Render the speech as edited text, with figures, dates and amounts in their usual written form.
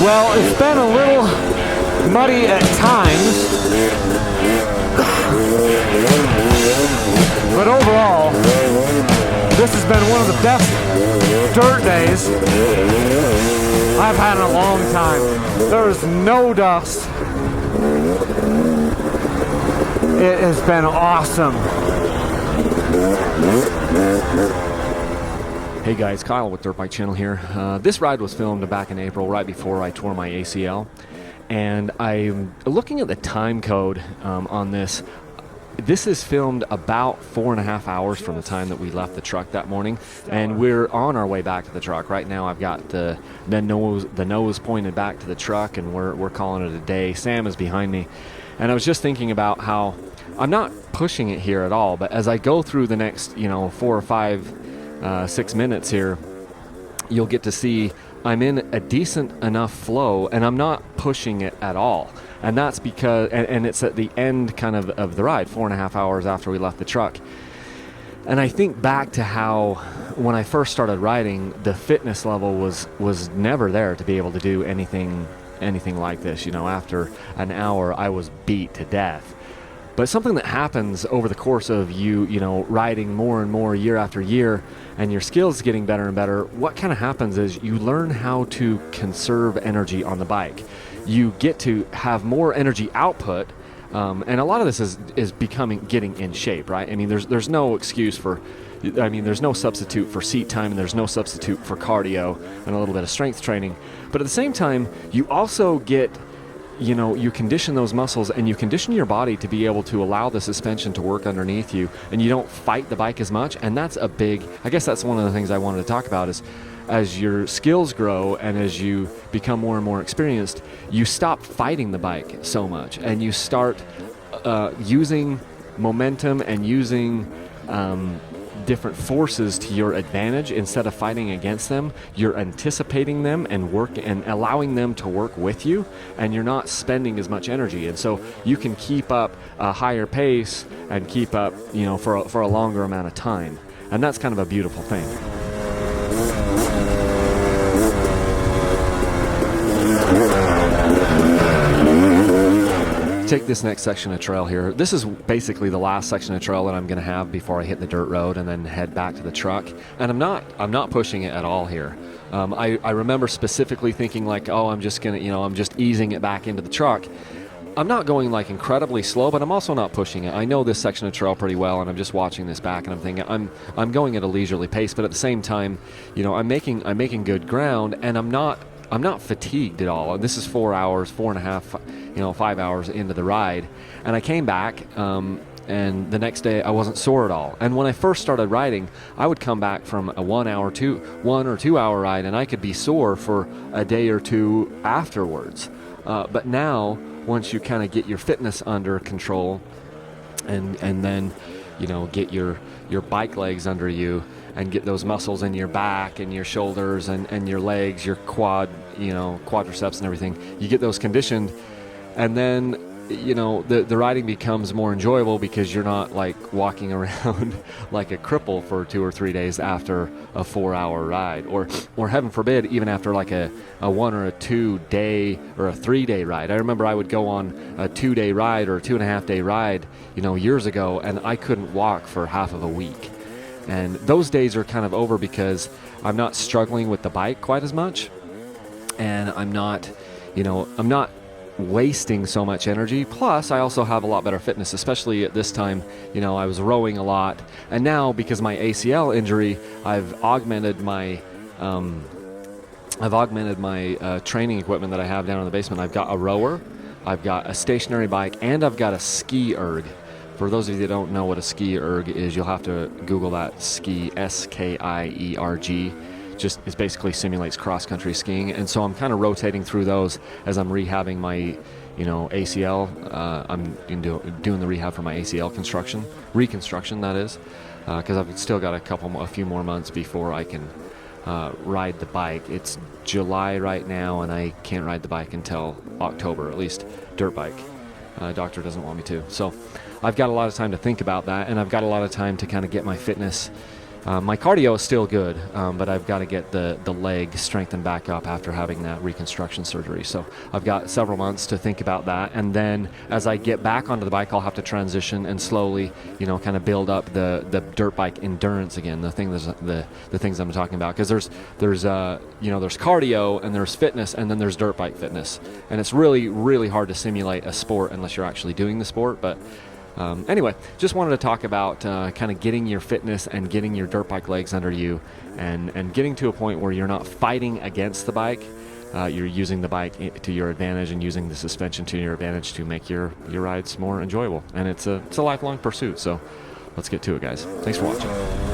Well, it's been a little muddy at times, but overall, this has been one of the best dirt days I've had in a long time. There's no dust. It has been awesome. Hey guys, Kyle with Dirt Bike Channel here. This ride was filmed back in April, right before I tore my ACL. And I'm looking at the time code on this. This is filmed about 4.5 hours from the time that we left the truck that morning, and we're on our way back to the truck. Right now I've got the nose pointed back to the truck, and we're calling it a day. Sam is behind me, and I was just thinking about how I'm not pushing it here at all, but as I go through the next 4 or 5 6 minutes here, you'll get to see I'm in a decent enough flow, and I'm not pushing it at all. And that's because, and it's at the end kind of the ride, 4.5 hours after we left the truck. And I think back to how when I first started riding, the fitness level was never there to be able to do anything like this. After an hour, I was beat to death. But something that happens over the course of you riding more and more year after year, and your skills getting better and better, what kind of happens is you learn how to conserve energy on the bike. You get to have more energy output, and a lot of this is getting in shape, right? I mean, there's no excuse for, there's no substitute for seat time, and there's no substitute for cardio and a little bit of strength training. But at the same time, you also get, you condition those muscles, and you condition your body to be able to allow the suspension to work underneath you, and you don't fight the bike as much. And that's I guess that's one of the things I wanted to talk about is, as your skills grow and as you become more and more experienced, you stop fighting the bike so much, and you start using momentum and using different forces to your advantage. Instead of fighting against them, you're anticipating them and allowing them to work with you, and you're not spending as much energy. And so you can keep up a higher pace and keep up, for a longer amount of time. And that's kind of a beautiful thing. Take this next section of trail here. This is basically the last section of trail that I'm going to have before I hit the dirt road and then head back to the truck. And I'm not pushing it at all here. I remember specifically thinking like, oh, I'm just easing it back into the truck. I'm not going like incredibly slow, but I'm also not pushing it. I know this section of trail pretty well, and I'm just watching this back, and I'm thinking I'm going at a leisurely pace, but at the same time, I'm making good ground, and I'm not fatigued at all. And this is 4 hours, 4.5, 5 hours into the ride. And I came back, and the next day I wasn't sore at all. And when I first started riding, I would come back from a 1 or 2 hour ride, and I could be sore for a day or two afterwards. But now, once you kind of get your fitness under control, and then, get your bike legs under you, and get those muscles in your back and your shoulders and your legs, your quadriceps and everything. You get those conditioned, and then, the riding becomes more enjoyable because you're not like walking around like a cripple for 2 or 3 days after a 4-hour ride, or heaven forbid, even after like a 1 or a 2 day or a 3 day ride. I remember I would go on a 2 day ride or a 2.5 day ride, years ago, and I couldn't walk for half of a week. And those days are kind of over because I'm not struggling with the bike quite as much, and I'm not wasting so much energy. Plus, I also have a lot better fitness, especially at this time. I was rowing a lot, and now because of my ACL injury, I've augmented my training equipment that I have down in the basement. I've sk rower, I've got a stationary bike, and I've got a ski erg. For those of you that don't know what a ski erg is, you'll have to Google that. Ski, S-K-I-E-R-G. Just, it basically simulates cross-country skiing. And so I'm kind of rotating through those as I'm rehabbing my, ACL. I'm doing the rehab for my ACL reconstruction, that is, because I've still got a few more months before I can ride the bike. It's July right now, and I can't ride the bike until October, at least dirt bike. Doctor doesn't want me to. So I've got a lot of time to think about that, and I've got a lot of time to kind of get my fitness My cardio is still good, but I've got to get the leg strengthened back up after having that reconstruction surgery. So I've got several months to think about that. And then as I get back onto the bike, I'll have to transition and slowly, kind of build up the dirt bike endurance again. The things I'm talking about, because there's cardio and there's fitness and then there's dirt bike fitness, and it's really, really hard to simulate a sport unless you're actually doing the sport. But anyway, just wanted to talk about kind of getting your fitness and getting your dirt bike legs under you, and getting to a point where you're not fighting against the bike. You're using the bike to your advantage and using the suspension to your advantage to make your rides more enjoyable. And it's a lifelong pursuit. So let's get to it, guys. Thanks for watching.